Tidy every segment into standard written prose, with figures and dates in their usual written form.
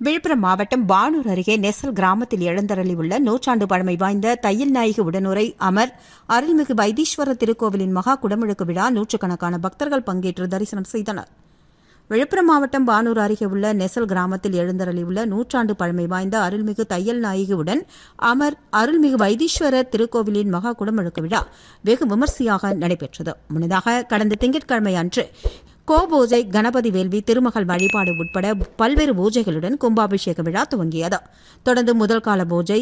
விழுப்புரம் மாவட்டம் பானூர் அருகே நெசல் கிராமத்தில் எழுந்தருளியுள்ள நூற்றாண்டு பழமை வாய்ந்த தையல் நாயகி உடனுரை அமர் அருள்மிகு வைத்தீஸ்வரர் திருக்கோவிலின் மகா குடமுழுக்கு விழா நூற்றுக்கணக்கான பக்தர்கள் பங்கேற்று தரிசனம் செய்தனர். விழுப்புரம் மாவட்டம் பானூர் அருகே உள்ள நெசல் கிராமத்தில் எழுந்தருளியுள்ள நூற்றாண்டு பழமை வாய்ந்த அருள்மிகு தையல் நாயகியுடன் அமர் அருள்மிகு வைத்தீஸ்வரர் திருக்கோவிலின் மகா குடமுழுக்கு விழா வெகு விமர்சையாக நடைபெற்றது. முன்னதாக கடந்த திங்கட்கிழமை அன்று கோபூஜை, கணபதி வேள்வி, திருமகள் வழிபாடு உட்பட பல்வேறு பூஜைகளுடன் கும்பாபிஷேக விழா துவங்கியது. தொடர்ந்து முதல் கால பூஜை,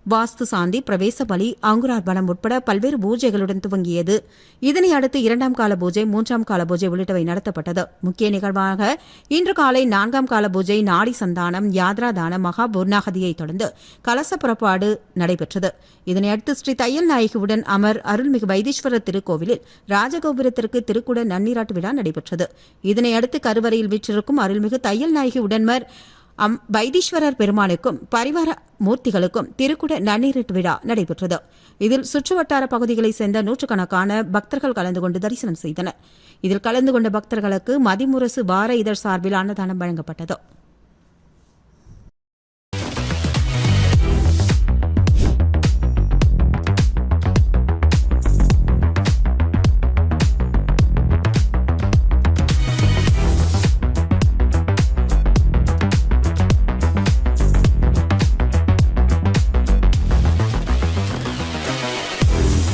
வாஸ்து சாந்தி, பிரவேச பலி, அங்குரார்ப்பணம் உட்பட பல்வேறு பூஜைகளுடன் துவங்கியது. இதனை அடுத்து 2ஆம் கால பூஜை, 3ஆம் கால பூஜை உள்ளிட்டவை நடத்தப்பட்டது. முக்கிய நிகழ்வாக இன்று காலை 4ஆம் கால பூஜை, நாடி சந்தானம், யாத்ரா தானம், மகா பூர்ணாகதியை தொடர்ந்து கலச புறப்பாடு நடைபெற்றது. இதனையடுத்து ஸ்ரீ தையல் நாயகியுடன் அமர் அருள்மிகு வைத்தீஸ்வரர் திருக்கோவிலில் ராஜகோபுரத்திற்கு திருக்குட நன்னீராட்டு விழா நடைபெற்றது. இதனையடுத்து கருவறையில் வீற்றிருக்கும் அருள்மிகு தையல் நாயகி உடன்மர் வைத்தீஸ்வரர் பெருமானுக்கும் பரிவார மூர்த்திகளுக்கும் திருக்குட நன்னீராட்டு விழா நடைபெற்றது. இதில் சுற்றுவட்டார பகுதிகளைச் சேர்ந்த நூற்றுக்கணக்கான பக்தர்கள் கலந்து கொண்டு தரிசனம் செய்தனர். இதில் கலந்து கொண்ட பக்தர்களுக்கு மதிமுரசு வார இதழ் சார்பில் அன்னதானம் வழங்கப்பட்டது.